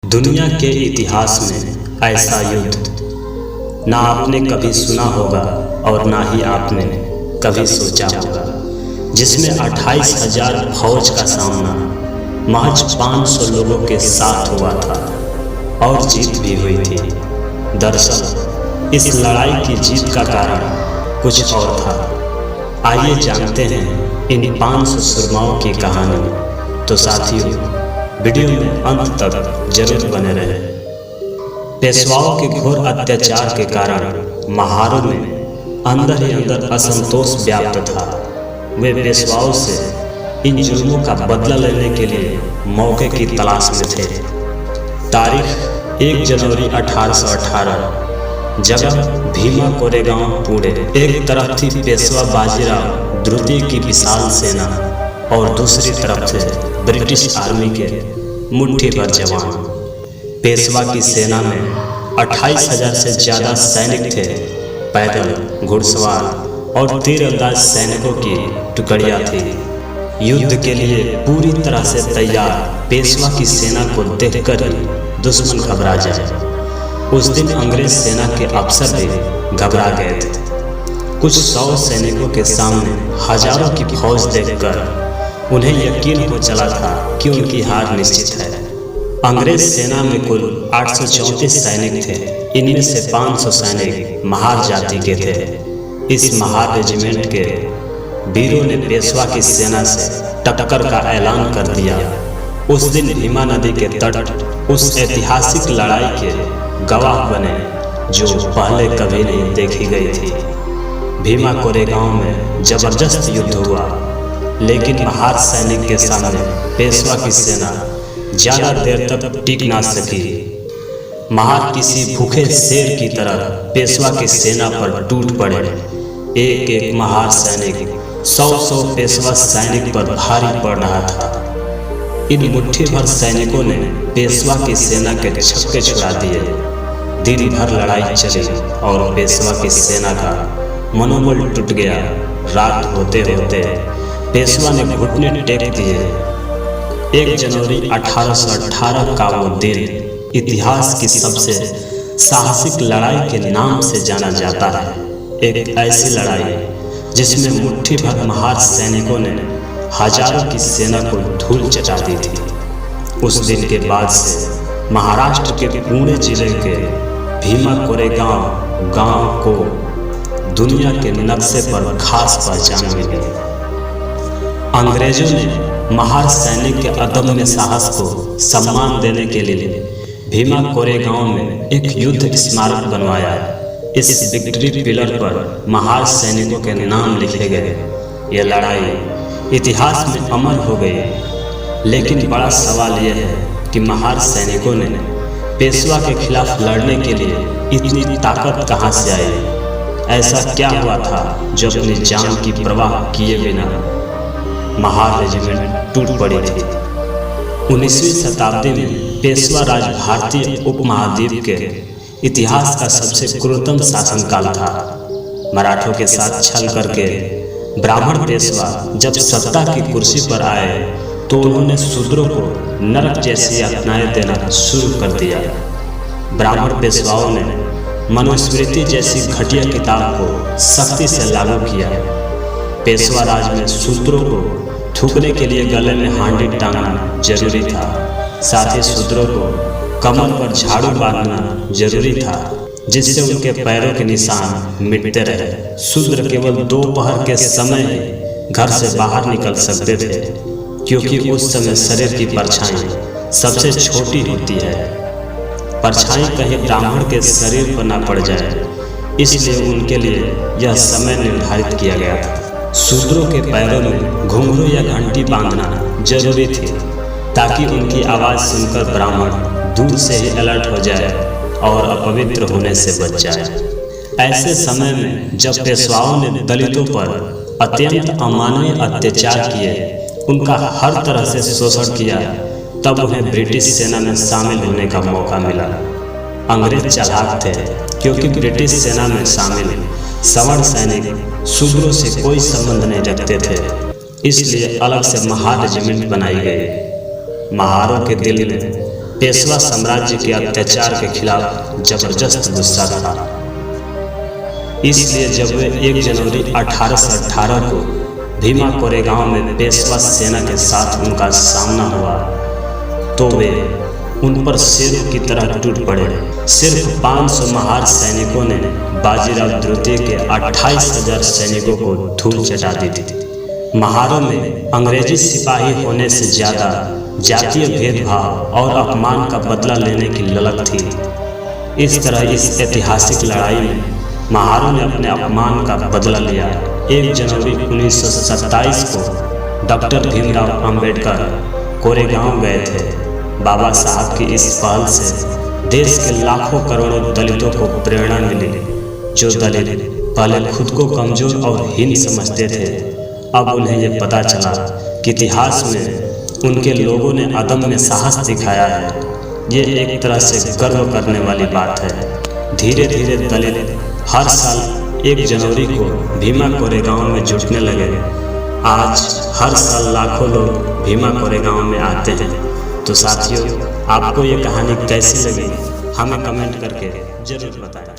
दुनिया के इतिहास में ऐसा युद्ध ना आपने कभी सुना होगा और ना ही आपने कभी सोचा होगा, जिसमें 28,000 फौज का सामना महज 500 लोगों के साथ हुआ था और जीत भी हुई थी। दरअसल इस लड़ाई की जीत का कारण कुछ और था। आइए जानते हैं इन 500 सुरमाओं की कहानी। तो साथियों, वीडियो में अंत तक जरूर बने रहे। पेशवाओं के घोर अत्याचार के कारण महारों में अंदर ही अंदर असंतोष व्याप्त था। वे पेशवाओं से इन जुर्मों का बदला लेने के लिए मौके की तलाश में थे। तारीख 1 जनवरी 1818, जगह भीमा कोरेगांव पुणे। एक तरफ थी पेशवा बाजीराव द्वितीय की विशाल सेना और दूसरी तरफ थे ब्रिटिश आर्मी के मुट्ठी भर जवान। पेशवा की सेना में 28,000 से ज़्यादा सैनिक थे। पैदल, घुड़सवार और तीरंदाज सैनिकों की टुकड़ियाँ थी। युद्ध के लिए पूरी तरह से तैयार पेशवा की सेना को देखकर ही दुश्मन घबरा जाए। उस दिन अंग्रेज सेना के अफसर भी घबरा गए थे। कुछ 100 सैनिकों के सामने हजारों की फौज देखकर उन्हें यकीन हो चला था कि उनकी हार निश्चित है। अंग्रेज सेना में कुल 834 सैनिक थे। इनमें से 500 सैनिक महार जाति के थे। इस महार रेजिमेंट के वीरों ने पेशवा की सेना से टक्कर का ऐलान कर दिया। उस दिन भीमा नदी के तट उस ऐतिहासिक लड़ाई के गवाह बने जो पहले कभी नहीं देखी गई थी। भीमा कोरेगांव में जबरदस्त युद्ध हुआ, लेकिन महार सैनिक के सामने पेशवा की सेना ज़्यादा देर तक टिक ना सकी। महार किसी भूखे शेर की तरह पेशवा की सेना पर टूट पड़े। एक एक महार सैनिक 100 पेशवा सैनिक पर भारी पड़ रहा था। इन मुट्ठी भर सैनिकों ने पेशवा की सेना के छक्के छुड़ा दिए। दिन भर लड़ाई चली और पेशवा की सेना का मनोबल टूट गया। रात होते होते पेशवा ने घुटने टेक दिए। 1 जनवरी 1818 का वो दिन इतिहास की सबसे साहसिक लड़ाई के नाम से जाना जाता है। एक ऐसी लड़ाई जिसमें मुट्ठी भर महार सैनिकों ने हजारों की सेना को धूल चटा दी थी। उस दिन के बाद से महाराष्ट्र के पुणे जिले के भीमा कोरेगांव गांव को दुनिया के नक्शे पर खास पहचान मिली। अंग्रेजों ने महार सैनिक के अदम्य साहस को सम्मान देने के लिए भीमा कोरेगांव में एक युद्ध स्मारक बनवाया। इस विक्ट्री पिलर पर महार सैनिकों के नाम लिखे गए। यह लड़ाई इतिहास में अमर हो गई। लेकिन बड़ा सवाल यह है कि महार सैनिकों ने पेशवा के खिलाफ लड़ने के लिए इतनी ताकत कहाँ से आई? ऐसा क्या हुआ था जो अपनी जान की परवाह किए बिना महार रेजिमेंट टूट पड़ी थी? 19वीं शताब्दी में पेशवा राज भारतीय उपमहाद्वीप के इतिहास का सबसे क्रूरतम शासनकाल था। मराठों के साथ छल करके ब्राह्मण पेशवा जब सत्ता की कुर्सी पर आए तो उन्होंने शूद्रों को नरक जैसी यातनाएं देना शुरू कर दिया। ब्राह्मण पेशवाओं ने मनुस्मृति जैसी घटिया किताब को सख्ती से लागू किया। पेशवा राज में शूद्रों को थूकने के लिए गले में हांडी टांगना जरूरी था। साथ ही शूद्रों को कमर पर झाड़ू बांधना जरूरी था, जिससे उनके पैरों के निशान मिटते रहे। शूद्र केवल दोपहर के समय ही घर से बाहर निकल सकते थे, क्योंकि उस समय शरीर की परछाई सबसे छोटी होती है। परछाई कहीं ब्राह्मण के शरीर पर न पड़ जाए, इसलिए उनके लिए यह समय निर्धारित किया गया था। शूद्रों के पैरों में घुंघरू या घंटी बांधना जरूरी थी, ताकि उनकी आवाज़ सुनकर ब्राह्मण दूर से ही अलर्ट हो जाए और अपवित्र होने से बच जाए। ऐसे समय में जब पेशवाओं ने दलितों पर अत्यंत अमानवीय अत्याचार किए, उनका हर तरह से शोषण किया, तब उन्हें ब्रिटिश सेना में शामिल होने का मौका मिला। अंग्रेज चालाक थे, क्योंकि ब्रिटिश सेना में शामिल सवर्ण सैनिक शूद्रों से कोई संबंध नहीं रखते थे, इसलिए अलग से महार रेजिमेंट बनाई गई। महारों के दिल में पेशवा साम्राज्य के अत्याचार के खिलाफ जबरदस्त गुस्सा था। इसलिए जब वे 1 जनवरी 1818 को भीमा कोरेगांव में पेशवा सेना के साथ उनका सामना हुआ तो वे उन पर शेरों की तरह टूट पड़े। सिर्फ 500 महार सैनिकों ने बाजीराव द्वितीय के 28,000 सैनिकों को धूल चटा दी थी। महारों में अंग्रेजी सिपाही होने से ज़्यादा जातीय भेदभाव और अपमान का बदला लेने की ललक थी। इस तरह इस ऐतिहासिक लड़ाई में महारों ने अपने अपमान का बदला लिया। 1 जनवरी 1927 को डॉक्टर भीमराव अंबेडकर कोरेगांव गए थे। बाबा साहब की इस पहल से देश के लाखों करोड़ों दलितों को प्रेरणा मिली। जो दलित पहले खुद को कमजोर और हीन समझते थे, अब उन्हें ये पता चला कि इतिहास में उनके लोगों ने अदम्य साहस दिखाया है। ये एक तरह से गर्व करने वाली बात है। धीरे धीरे दलित हर साल 1 जनवरी को भीमा कोरेगांव में जुटने लगे। आज हर साल लाखों लोग भीमा कोरेगांव में आते हैं। तो साथियों, आपको ये कहानी कैसी लगी हमें कमेंट करके जरूर बताएं।